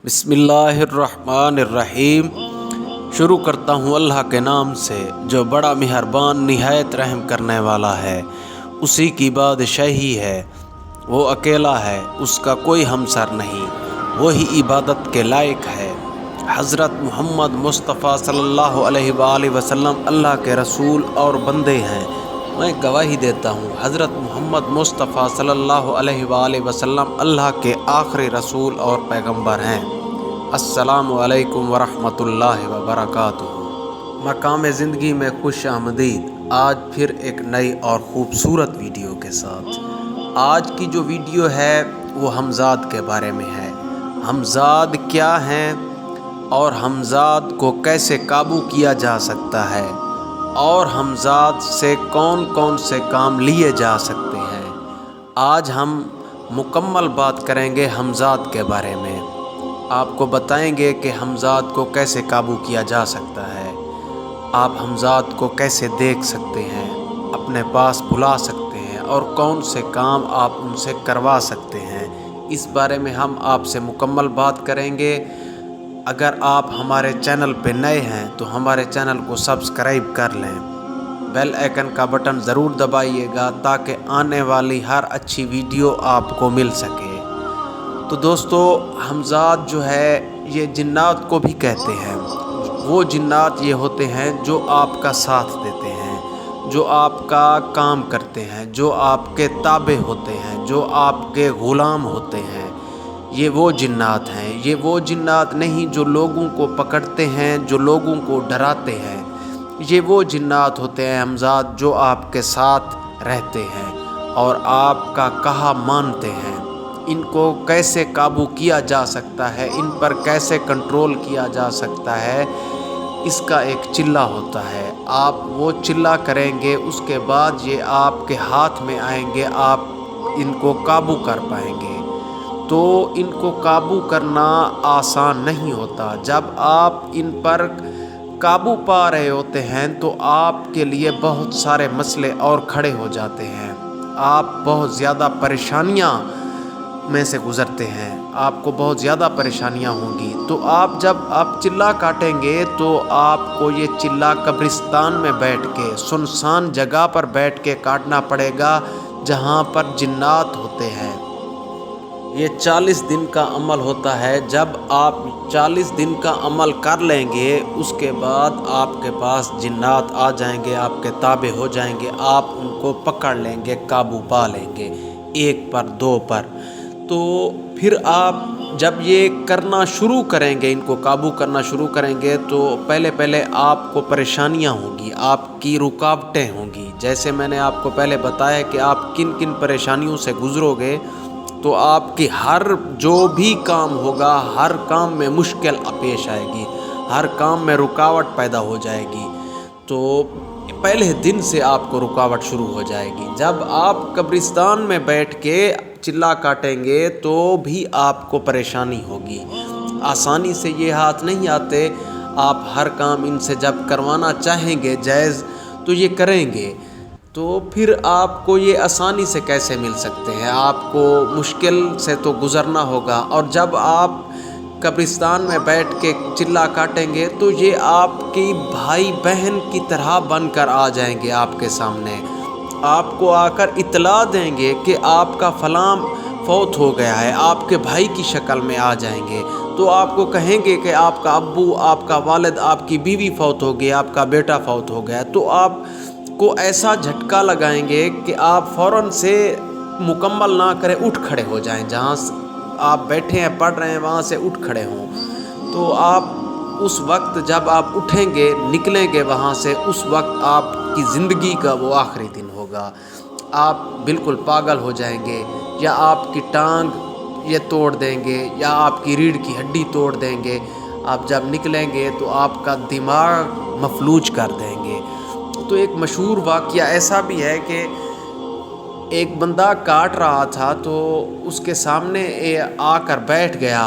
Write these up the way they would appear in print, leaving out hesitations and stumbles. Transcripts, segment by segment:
بسم اللہ الرحمن الرحیم۔ شروع کرتا ہوں اللہ کے نام سے جو بڑا مہربان نہایت رحم کرنے والا ہے۔ اسی کی بادشاہی ہے، وہ اکیلا ہے، اس کا کوئی ہمسر نہیں، وہی عبادت کے لائق ہے۔ حضرت محمد مصطفیٰ صلی اللہ علیہ وآلہ وسلم اللہ کے رسول اور بندے ہیں۔ میں گواہی دیتا ہوں حضرت محمد مصطفیٰ صلی اللہ علیہ وآلہ وسلم اللہ کے آخری رسول اور پیغمبر ہیں۔ السلام علیکم ورحمۃ اللہ وبرکاتہ۔ مقام زندگی میں خوش آمدید۔ آج پھر ایک نئی اور خوبصورت ویڈیو کے ساتھ۔ آج کی جو ویڈیو ہے وہ حمزاد کے بارے میں ہے۔ حمزاد کیا ہیں اور حمزاد کو کیسے قابو کیا جا سکتا ہے اور حمزاد سے کون کون سے کام لیے جا سکتے ہیں۔ آج ہم مکمل بات کریں گے حمزاد کے بارے میں۔ آپ کو بتائیں گے کہ حمزاد کو کیسے قابو کیا جا سکتا ہے، آپ حمزاد کو کیسے دیکھ سکتے ہیں، اپنے پاس بلا سکتے ہیں اور کون سے کام آپ ان سے کروا سکتے ہیں۔ اس بارے میں ہم آپ سے مکمل بات کریں گے۔ اگر آپ ہمارے چینل پہ نئے ہیں تو ہمارے چینل کو سبسکرائب کر لیں، بیل آئیکن کا بٹن ضرور دبائیے گا تاکہ آنے والی ہر اچھی ویڈیو آپ کو مل سکے۔ تو دوستو، حمزاد جو ہے یہ جنات کو بھی کہتے ہیں۔ وہ جنات یہ ہوتے ہیں جو آپ کا ساتھ دیتے ہیں، جو آپ کا کام کرتے ہیں، جو آپ کے تابع ہوتے ہیں، جو آپ کے غلام ہوتے ہیں۔ یہ وہ جنات ہیں، یہ وہ جنات نہیں جو لوگوں کو پکڑتے ہیں، جو لوگوں کو ڈراتے ہیں۔ یہ وہ جنات ہوتے ہیں حمزاد جو آپ کے ساتھ رہتے ہیں اور آپ کا کہا مانتے ہیں۔ ان کو کیسے قابو کیا جا سکتا ہے، ان پر کیسے کنٹرول کیا جا سکتا ہے، اس کا ایک چلہ ہوتا ہے۔ آپ وہ چلہ کریں گے، اس کے بعد یہ آپ کے ہاتھ میں آئیں گے، آپ ان کو قابو کر پائیں گے۔ تو ان کو قابو کرنا آسان نہیں ہوتا۔ جب آپ ان پر قابو پا رہے ہوتے ہیں تو آپ کے لیے بہت سارے مسئلے اور کھڑے ہو جاتے ہیں۔ آپ بہت زیادہ پریشانیاں میں سے گزرتے ہیں، آپ کو بہت زیادہ پریشانیاں ہوں گی۔ تو جب آپ چلہ کاٹیں گے تو آپ کو یہ چلہ قبرستان میں بیٹھ کے، سنسان جگہ پر بیٹھ کے کاٹنا پڑے گا جہاں پر جنات ہوتے ہیں۔ یہ 40 دن کا عمل ہوتا ہے۔ جب آپ 40 دن کا عمل کر لیں گے اس کے بعد آپ کے پاس جنات آ جائیں گے، آپ کے تابع ہو جائیں گے، آپ ان کو پکڑ لیں گے، قابو پا لیں گے، ایک پر دو پر۔ تو پھر آپ جب یہ کرنا شروع کریں گے، ان کو قابو کرنا شروع کریں گے تو پہلے آپ کو پریشانیاں ہوں گی، آپ کی رکاوٹیں ہوں گی۔ جیسے میں نے آپ کو پہلے بتایا کہ آپ کن کن پریشانیوں سے گزرو گے تو آپ کی ہر جو بھی کام ہوگا، ہر کام میں مشکل پیش آئے گی، ہر کام میں رکاوٹ پیدا ہو جائے گی۔ تو پہلے دن سے آپ کو رکاوٹ شروع ہو جائے گی۔ جب آپ قبرستان میں بیٹھ کے چلہ کاٹیں گے تو بھی آپ کو پریشانی ہوگی۔ آسانی سے یہ ہاتھ نہیں آتے۔ آپ ہر کام ان سے جب کروانا چاہیں گے جائز تو یہ کریں گے، تو پھر آپ کو یہ آسانی سے کیسے مل سکتے ہیں؟ آپ کو مشکل سے تو گزرنا ہوگا۔ اور جب آپ قبرستان میں بیٹھ کے چلہ کاٹیں گے تو یہ آپ کی بھائی بہن کی طرح بن کر آ جائیں گے آپ کے سامنے، آپ کو آ کر اطلاع دیں گے کہ آپ کا فلاں فوت ہو گیا ہے، آپ کے بھائی کی شکل میں آ جائیں گے۔ تو آپ کو کہیں گے کہ آپ کا ابو، آپ کا والد، آپ کی بیوی فوت ہو گئی، آپ کا بیٹا فوت ہو گیا۔ تو آپ کو ایسا جھٹکا لگائیں گے کہ آپ فوراً سے مکمل نہ کریں، اٹھ کھڑے ہو جائیں، جہاں آپ بیٹھے ہیں پڑھ رہے ہیں وہاں سے اٹھ کھڑے ہوں۔ تو آپ اس وقت جب آپ اٹھیں گے، نکلیں گے وہاں سے، اس وقت آپ کی زندگی کا وہ آخری دن ہوگا۔ آپ بالکل پاگل ہو جائیں گے، یا آپ کی ٹانگ یہ توڑ دیں گے، یا آپ کی ریڑھ کی ہڈی توڑ دیں گے۔ آپ جب نکلیں گے تو آپ کا دماغ مفلوج کر دیں گے۔ تو ایک مشہور واقعہ ایسا بھی ہے کہ ایک بندہ کاٹ رہا تھا تو اس کے سامنے آ کر بیٹھ گیا،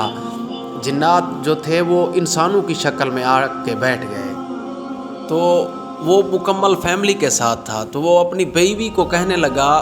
جنات جو تھے وہ انسانوں کی شکل میں آ کے بیٹھ گئے۔ تو وہ مکمل فیملی کے ساتھ تھا، تو وہ اپنی بیوی کو کہنے لگا